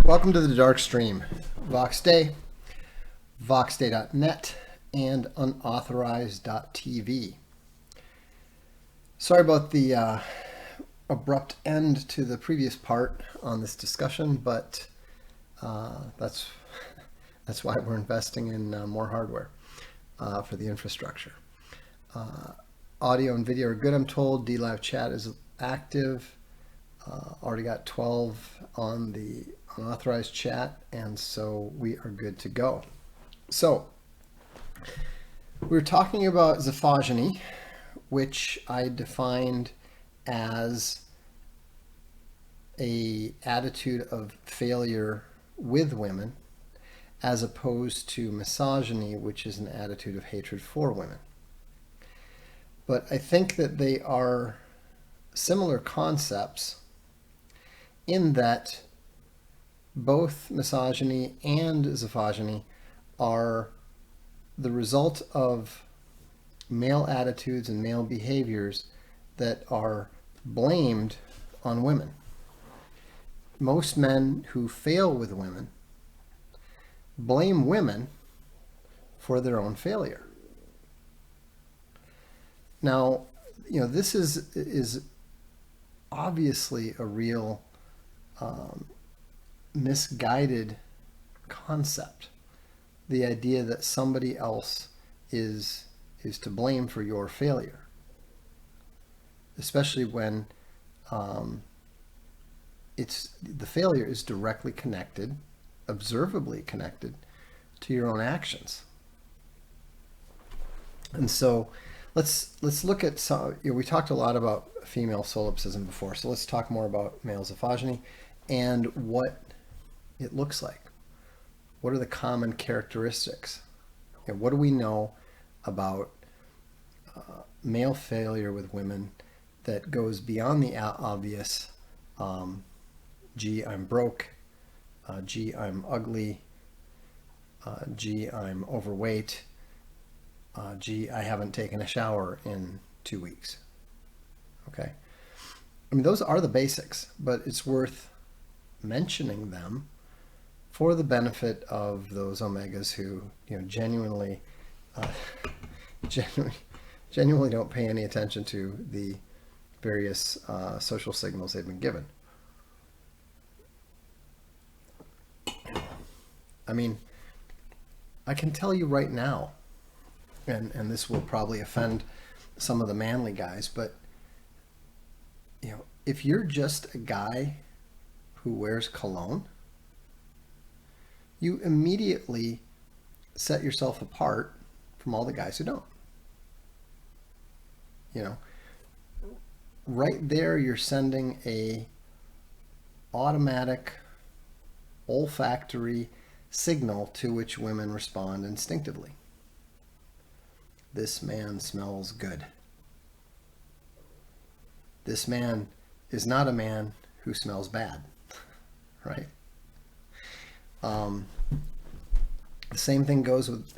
Welcome to the Dark Stream, Vox Day, voxday.net, and unauthorized.tv. Sorry about the abrupt end to the previous part on this discussion, but that's why we're investing in more hardware for the infrastructure. Audio and video are good, I'm told. DLive chat is active. Already got 12 on the unauthorized chat, and so we are good to go. So we're talking about Zifogyny, which I defined as a attitude of failure with women, as opposed to misogyny, which is an attitude of hatred for women. But I think that they are similar concepts in that both misogyny and Zifogyny are the result of male attitudes and male behaviors that are blamed on women. Most men who fail with women blame women for their own failure. Now, this is obviously a real misguided concept. The idea that somebody else is to blame for your failure, especially when the failure is directly connected, observably connected to your own actions. And so let's look at some. We talked a lot about female solipsism before, so let's talk more about male Zifogyny and what it looks like. What are the common characteristics? What do we know about male failure with women that goes beyond the obvious, gee, I'm broke, gee, I'm ugly, gee, I'm overweight, gee, I haven't taken a shower in 2 weeks. Okay? I mean, those are the basics, but it's worth mentioning them for the benefit of those omegas who genuinely don't pay any attention to the various social signals they've been given. I mean, I can tell you right now, and this will probably offend some of the manly guys, but if you're just a guy who wears cologne, you immediately set yourself apart from all the guys who don't. Right there, you're sending a automatic olfactory signal to which women respond instinctively. This man smells good. This man is not a man who smells bad, right? The same thing goes with,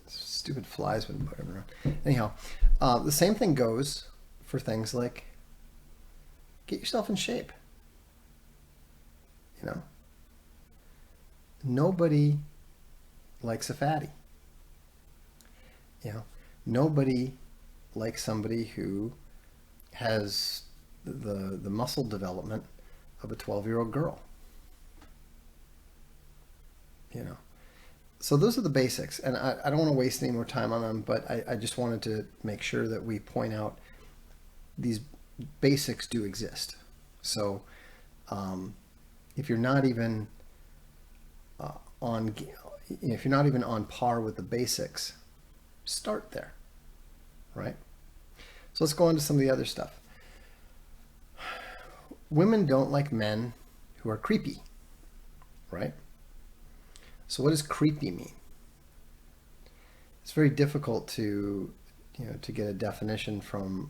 stupid flies been bugging around. Anyhow, the same thing goes for things like get yourself in shape. Nobody likes a fatty. Nobody likes somebody who has the muscle development of a 12-year-old girl. So those are the basics, and I don't want to waste any more time on them, but I just wanted to make sure that we point out these basics do exist. So if you're not even on par with the basics, start there, right? So let's go on to some of the other stuff. Women don't like men who are creepy, right? So what does creepy mean? it's very difficult to to get a definition from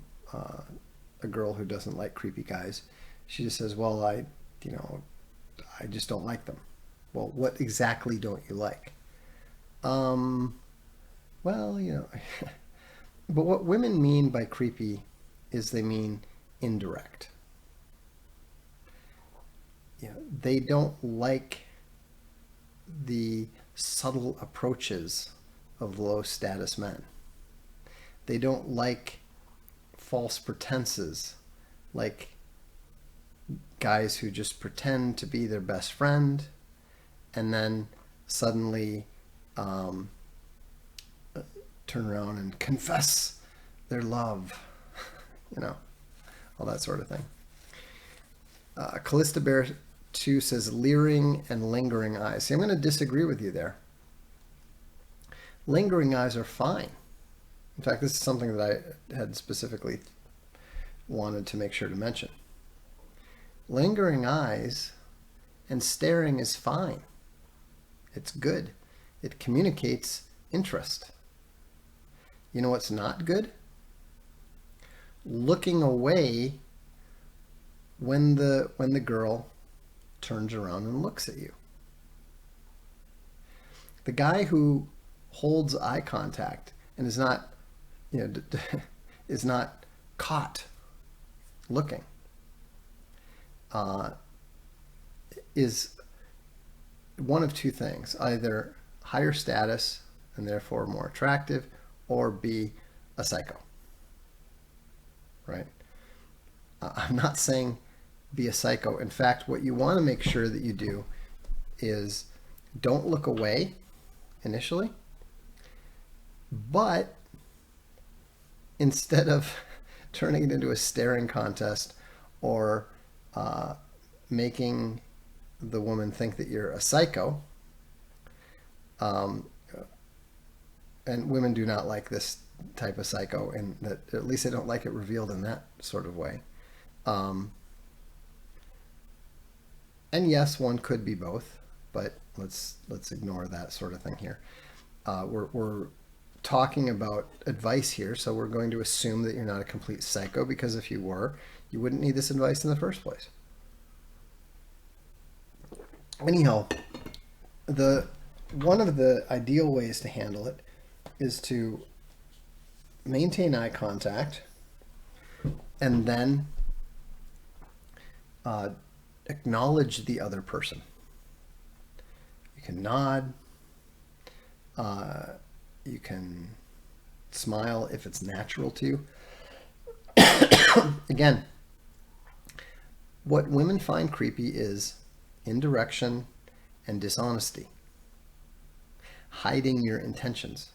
a girl who doesn't like creepy guys. She just says, well, you know I just don't like them. Well, what exactly don't you like? um well, but what women mean by creepy is they mean indirect. They don't like the subtle approaches of low status men. They don't like false pretenses, like guys who just pretend to be their best friend and then suddenly um, turn around and confess their love, you know, all that sort of thing. Callista Bear 2 says leering and lingering eyes. See, I'm going to disagree with you there. Lingering eyes are fine. In fact, this is something that I had specifically wanted to make sure to mention. Lingering eyes and staring is fine. It's good. It communicates interest. You know what's not good? Looking away when the girl turns around and looks at you. The guy who holds eye contact and is not, is not caught looking, is one of two things: either higher status and therefore more attractive, or B, a psycho. Right? I'm not saying be a psycho. In fact, what you want to make sure that you do is don't look away initially, but instead of turning it into a staring contest or making the woman think that you're a psycho, and women do not like this type of psycho, and that at least they don't like it revealed in that sort of way. And yes, one could be both, but let's ignore that sort of thing here. We're talking about advice here, so we're going to assume that you're not a complete psycho, because if you were, you wouldn't need this advice in the first place. Anyhow, one of the ideal ways to handle it is to maintain eye contact and then acknowledge the other person. You can nod, you can smile if it's natural to you. Again, what women find creepy is indirection and dishonesty, hiding your intentions.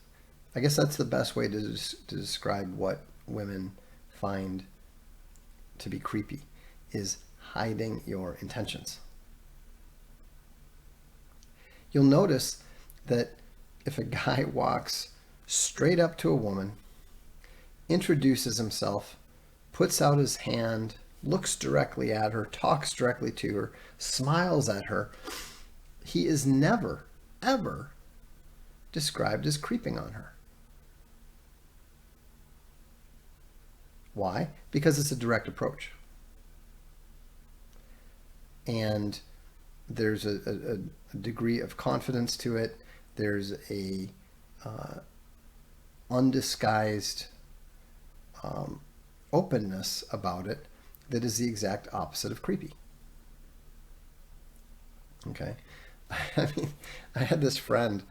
I guess that's the best way to describe what women find to be creepy, is hiding your intentions. You'll notice that if a guy walks straight up to a woman, introduces himself, puts out his hand, looks directly at her, talks directly to her, smiles at her, he is never, ever described as creeping on her. Why? Because it's a direct approach. And there's a degree of confidence to it. There's a undisguised openness about it that is the exact opposite of creepy. Okay? I mean, I had this friend,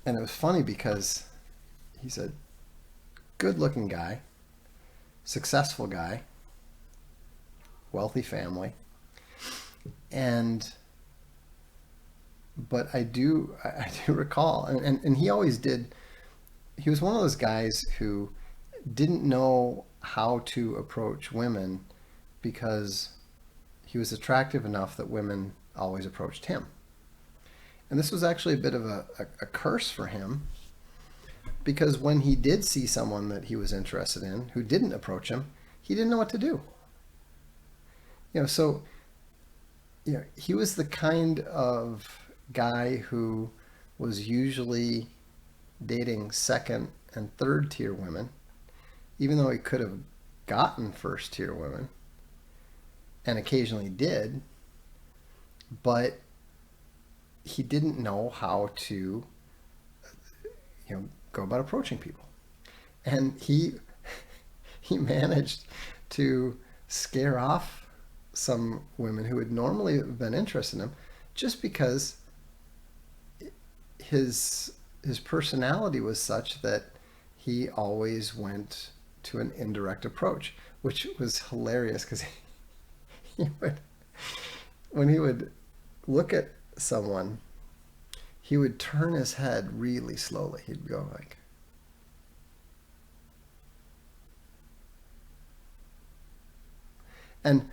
and it was funny because he's a good-looking guy, successful guy, wealthy family, but I do recall, and he always did. He was one of those guys who didn't know how to approach women because he was attractive enough that women always approached him. And this was actually a bit of a curse for him, because when he did see someone that he was interested in who didn't approach him, he didn't know what to do. So he was the kind of guy who was usually dating second and third tier women, even though he could have gotten first tier women, and occasionally did, but he didn't know how to, go about approaching people. And he managed to scare off some women who would normally have been interested in him just because his personality was such that he always went to an indirect approach, which was hilarious because he would, when he would look at someone, he would turn his head really slowly. He'd go like, and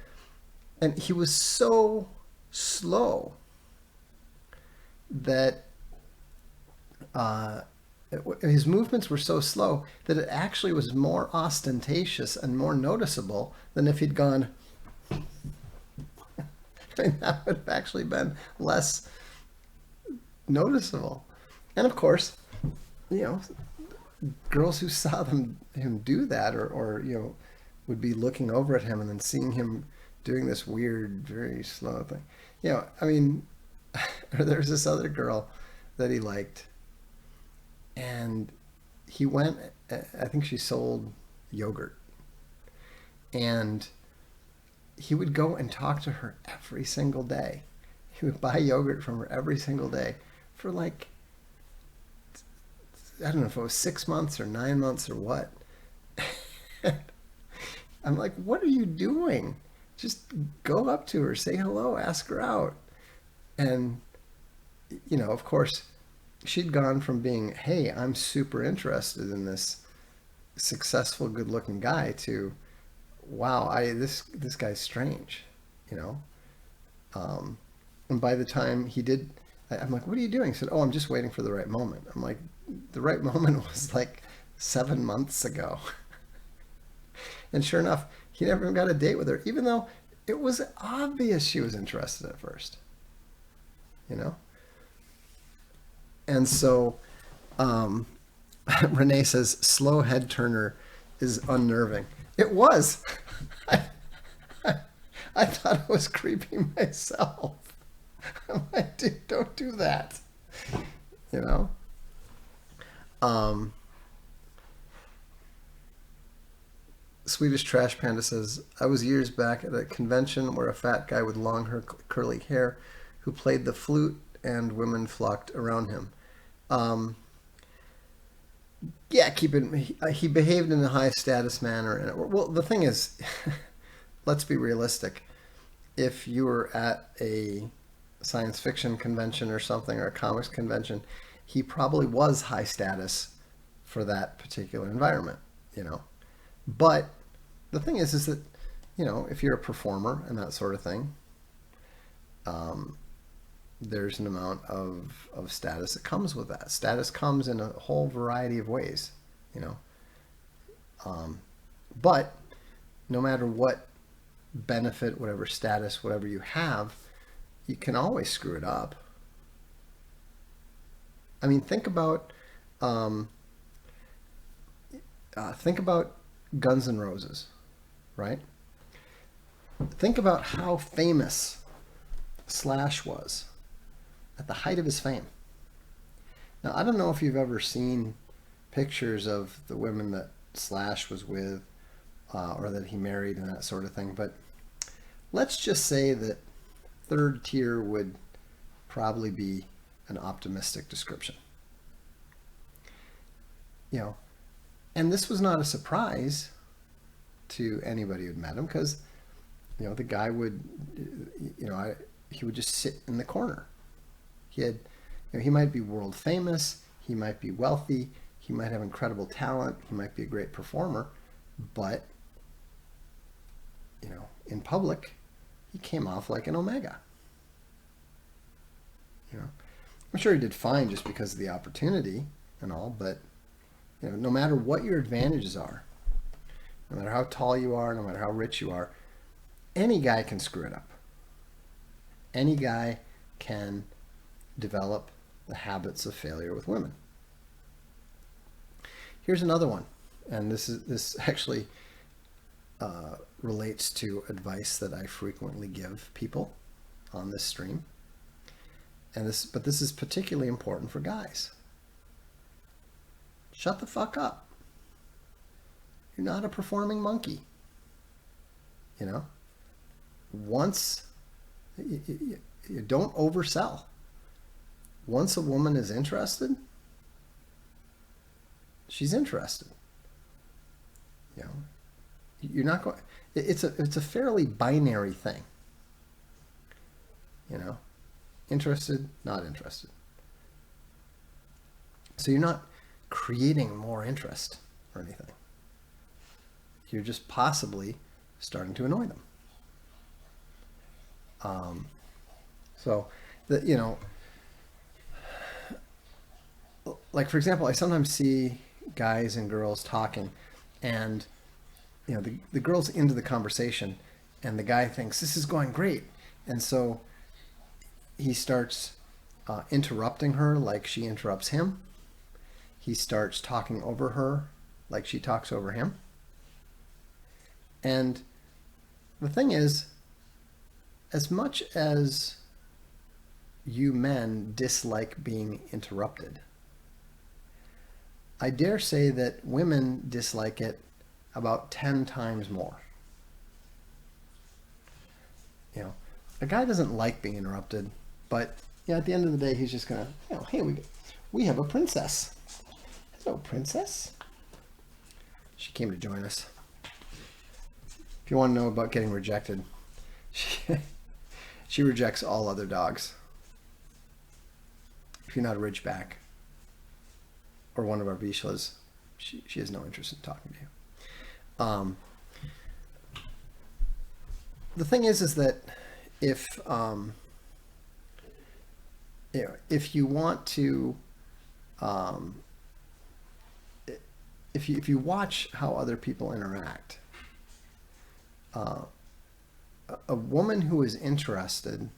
he was so slow that his movements were so slow that it actually was more ostentatious and more noticeable than if he'd gone. I mean, that would have actually been less noticeable. And of course, girls who saw him do that, or would be looking over at him and then seeing him doing this weird, very slow thing. I mean, there's this other girl that he liked, and he went, I think she sold yogurt, and he would go and talk to her every single day. He would buy yogurt from her every single day for like, I don't know if it was 6 months or 9 months or what. I'm like, what are you doing? Just go up to her, say hello, ask her out. And, of course, she'd gone from being, hey, I'm super interested in this successful, good-looking guy, to, wow, this guy's strange, And by the time he did, I'm like, what are you doing? He said, oh, I'm just waiting for the right moment. I'm like, the right moment was like 7 months ago. And sure enough, he never even got a date with her, even though it was obvious she was interested at first. And so Renee says, slow head turner is unnerving. It was. I thought it was creepy myself. I'm like, dude, don't do that. Swedish Trash Panda says, I was years back at a convention where a fat guy with long curly hair who played the flute and women flocked around him. Yeah, he behaved in a high status manner. Well, the thing is, let's be realistic. If you were at a science fiction convention or something, or a comics convention, he probably was high status for that particular environment, But the thing is that, if you're a performer and that sort of thing, there's an amount of status that comes with that. Status comes in a whole variety of ways, But no matter what benefit, whatever status, whatever you have, you can always screw it up. I mean, think about Guns N' Roses, right? Think about how famous Slash was at the height of his fame. Now, I don't know if you've ever seen pictures of the women that Slash was with, or that he married and that sort of thing, but let's just say that third tier would probably be an optimistic description. And this was not a surprise to anybody who'd met him, because, the guy would, he would just sit in the corner. He might be world famous, he might be wealthy, he might have incredible talent, he might be a great performer, but, in public, he came off like an omega. I'm sure he did fine just because of the opportunity and all, but no matter what your advantages are, no matter how tall you are, no matter how rich you are, any guy can screw it up. Any guy can develop the habits of failure with women. Here's another one, and this actually relates to advice that I frequently give people on this stream. But this is particularly important for guys. Shut the fuck up. You're not a performing monkey. You know? Once, you don't oversell. Once a woman is interested, she's interested. You know? You're not going, it's a fairly binary thing. You know? Interested, not interested. So you're not creating more interest or anything. You're just possibly starting to annoy them. You know, like for example, I sometimes see guys and girls talking, and you know, the girl's into the conversation, and the guy thinks this is going great, and so he starts interrupting her like she interrupts him. He starts talking over her like she talks over him. And the thing is, as much as you men dislike being interrupted, I dare say that women dislike it about 10 times more. You know, a guy doesn't like being interrupted, but yeah, at the end of the day, he's just gonna, you know, hey, we have a princess. Hello, princess. She came to join us. If you want to know about getting rejected, she rejects all other dogs. If you're not a Ridgeback or one of our Vizslas, she has no interest in talking to you. The thing is that if you know, if you want to, if you watch how other people interact, a woman who is interested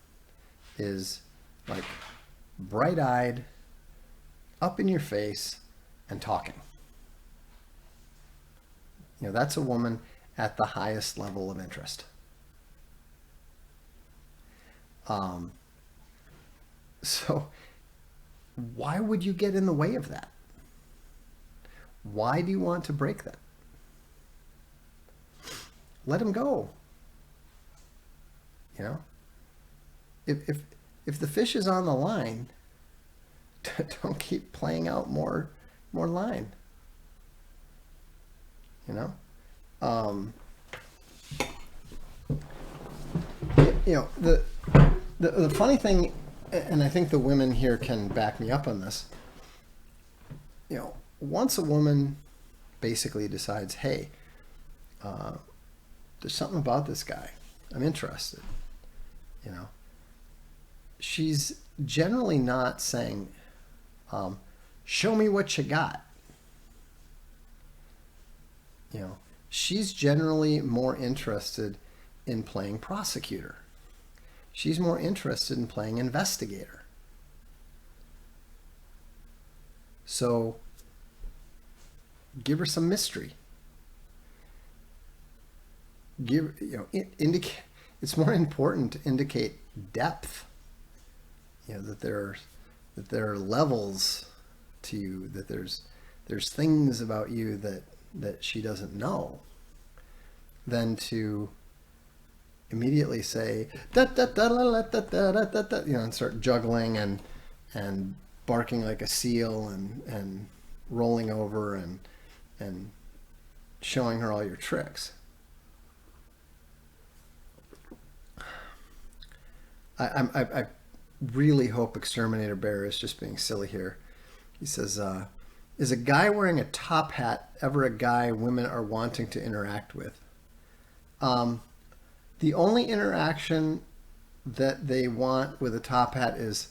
is like bright-eyed, up in your face, and talking. You know, that's a woman at the highest level of interest. So why would you get in the way of that? Why do you want to break that? Let him go. You know, if the fish is on the line, don't keep playing out more line. You know, you know, the funny thing, and I think the women here can back me up on this. You know, once a woman basically decides, hey, there's something about this guy, I'm interested, you know, she's generally not saying, show me what you got. You know, she's generally more interested in playing prosecutor. She's more interested in playing investigator. So give her some mystery. Give, you know, indicate. It's more important to indicate depth. You know, that there are levels to you. That there's things about you that she doesn't know. Than to immediately say da da da da da da da da da, you know, and start juggling and barking like a seal and rolling over and showing her all your tricks. I really hope Exterminator Bear is just being silly here. He says, is a guy wearing a top hat ever a guy women are wanting to interact with? The only interaction that they want with a top hat is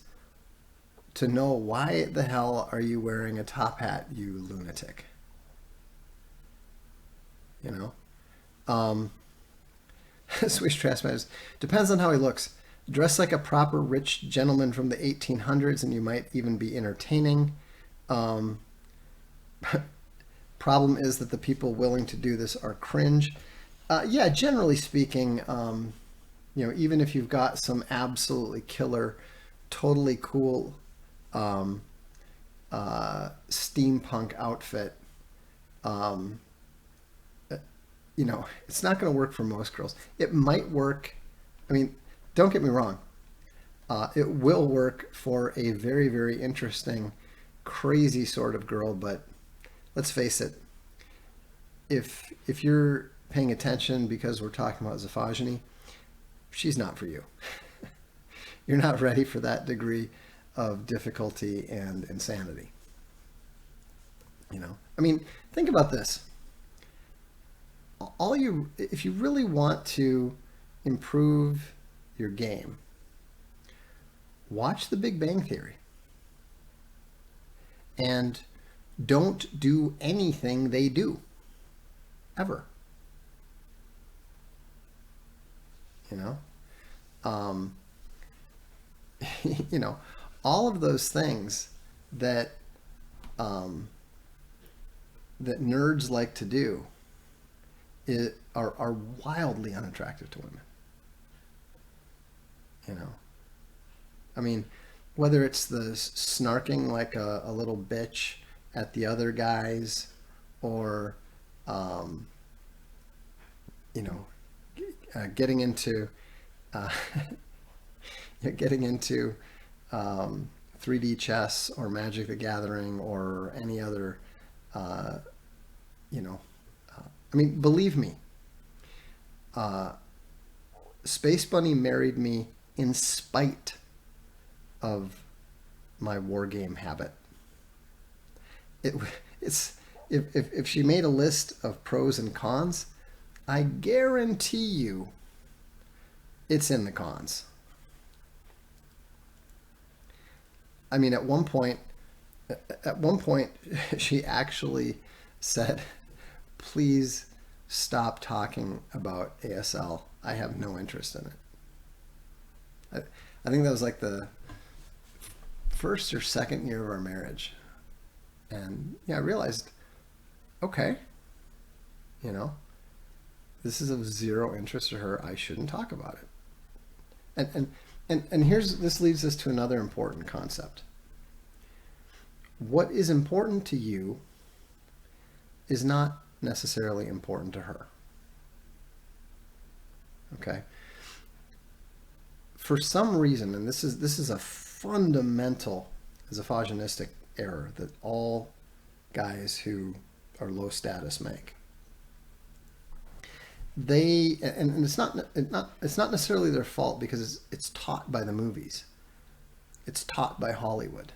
to know, why the hell are you wearing a top hat, you lunatic? You know? Swiss Trashmasters. Depends on how he looks. Dress like a proper rich gentleman from the 1800s and you might even be entertaining. Problem is that the people willing to do this are cringe. Yeah, generally speaking, even if you've got some absolutely killer, totally cool steampunk outfit, um, it's not going to work for most girls. It might work. I mean, don't get me wrong. It will work for a very, very interesting, crazy sort of girl, but let's face it. If you're paying attention because we're talking about Zifogyny, she's not for you. You're not ready for that degree of difficulty and insanity. I mean, think about this. If you really want to improve your game, watch The Big Bang Theory and don't do anything they do ever. Um, all of those things that that nerds like to do are wildly unattractive to women. I mean, whether it's the snarking like a little bitch at the other guys, or getting into getting into 3D chess or Magic the Gathering or any other, I mean, believe me, Space Bunny married me in spite of my war game habit. It's if she made a list of pros and cons, I guarantee you it's in the cons. I mean, at one point, she actually said, "Please stop talking about ASL. I have no interest in it." I think that was like the first or second year of our marriage. And yeah, I realized, okay, this is of zero interest to her. I shouldn't talk about it. And this leads us to another important concept. What is important to you is not necessarily important to her. Okay? For some reason, and this is a fundamental zophogynistic error that all guys who are low status make. It's not necessarily their fault, because it's taught by the movies. It's taught by Hollywood.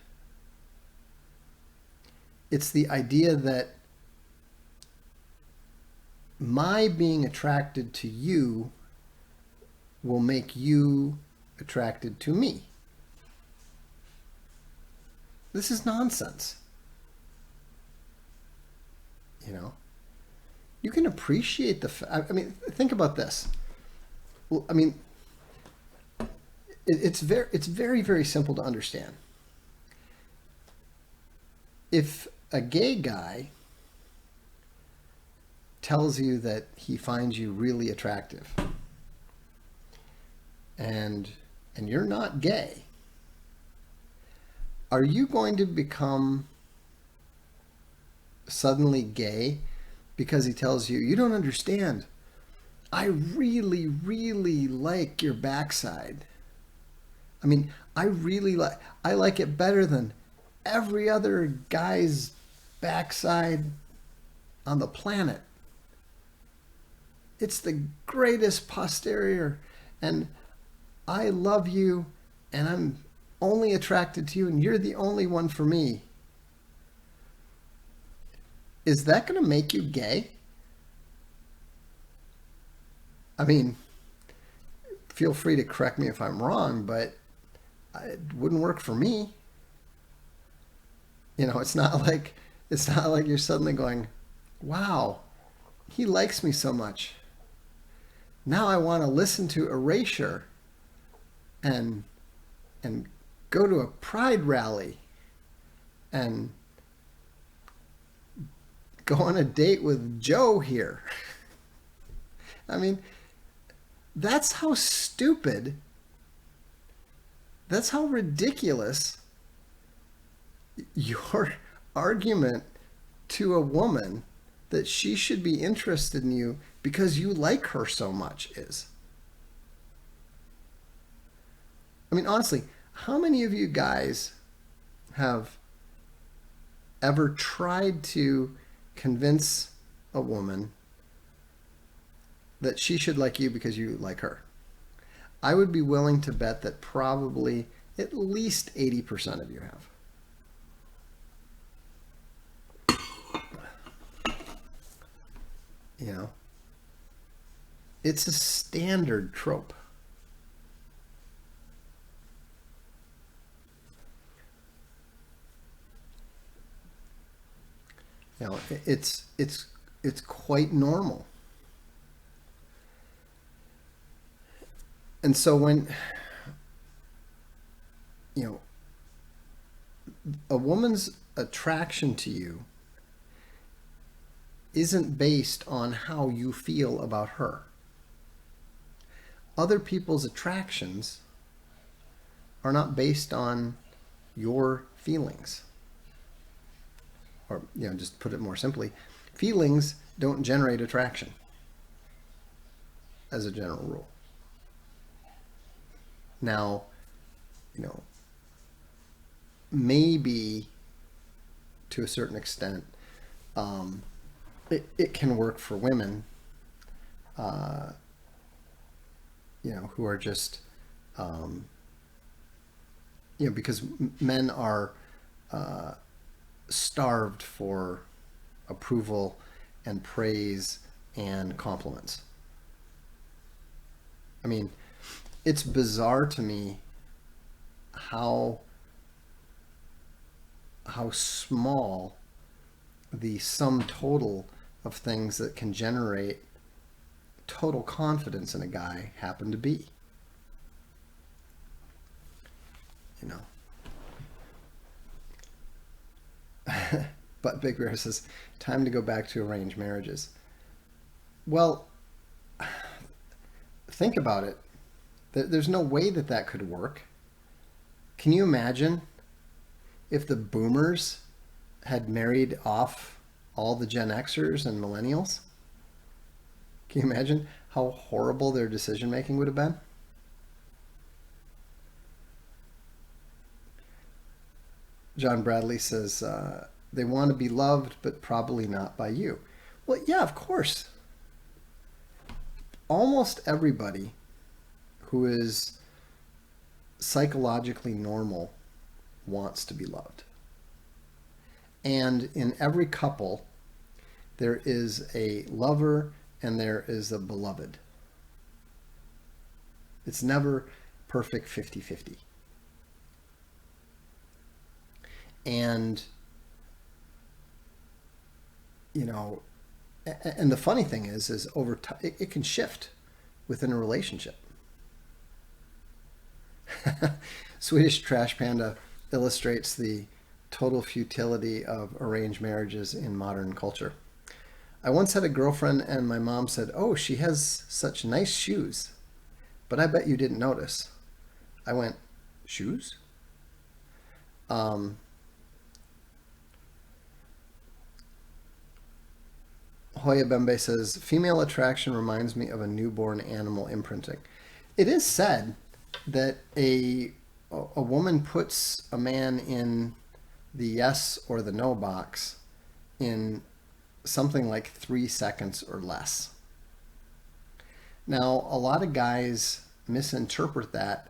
It's the idea that my being attracted to you will make you attracted to me. This is nonsense. You can appreciate I mean, think about this. I mean, it's very, very simple to understand. If a gay guy tells you that he finds you really attractive, and you're not gay, are you going to become suddenly gay because he tells you, "You don't understand, I really, really like your backside. I mean, I like it better than every other guy's backside on the planet. It's the greatest posterior, and I love you, and I'm only attracted to you, and you're the only one for me." Is that going to make you gay? I mean, feel free to correct me if I'm wrong, but it wouldn't work for me. It's not like you're suddenly going, "Wow, he likes me so much. Now I want to listen to Erasure and go to a pride rally and go on a date with Joe here. I mean, that's how stupid, that's how ridiculous your argument to a woman that she should be interested in you because you like her so much is. I mean, honestly, how many of you guys have ever tried to convince a woman that she should like you because you like her? I would be willing to bet that probably at least 80% of you have. You know, it's a standard trope. You know, it's quite normal. And so when, you know, a woman's attraction to you isn't based on how you feel about her. Other people's attractions are not based on your feelings. Or, you know, just put it more simply, feelings don't generate attraction as a general rule. Now, you know, maybe to a certain extent, it can work for women, you know, who are just, you know, because men are starved for approval and praise and compliments. I mean, it's bizarre to me how small the sum total of things that can generate total confidence in a guy happen to be. You know. But Big Bear says, time to go back to arranged marriages. Well, think about it. There's no way that that could work. Can you imagine if the boomers had married off all the Gen Xers and millennials? Can you imagine how horrible their decision making would have been? John Bradley says, they want to be loved, but probably not by you. Well, yeah, of course. Almost everybody who is psychologically normal wants to be loved. And in every couple, there is a lover and there is a beloved. It's never perfect 50-50. And, you know, and the funny thing is over time, it can shift within a relationship. Swedish Trash Panda illustrates the total futility of arranged marriages in modern culture. I once had a girlfriend and my mom said, "Oh, she has such nice shoes, but I bet you didn't notice." I went, "Shoes?" Hoya Bembe says, female attraction reminds me of a newborn animal imprinting. It is said that a woman puts a man in the yes or the no box in something like 3 seconds or less. Now, a lot of guys misinterpret that